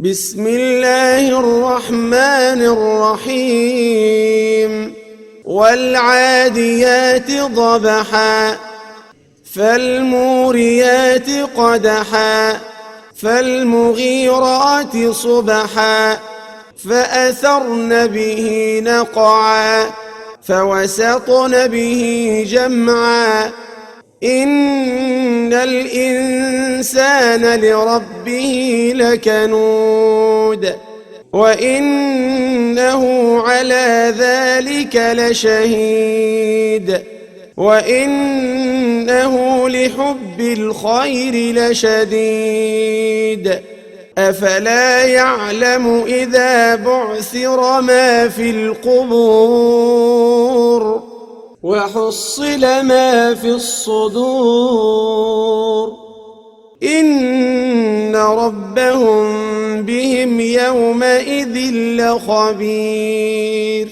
بسم الله الرحمن الرحيم والعاديات ضبحا فالموريات قدحا فالمغيرات صبحا فأثرن به نقعا فوسطن به جمعا إن الإنسان لربه لكنود وإنه على ذلك لشهيد وإنه لحب الخير لشديد أفلا يعلم إذا بعثر ما في القبور وحصل ما في الصدور إن ربهم بهم يومئذ لخبير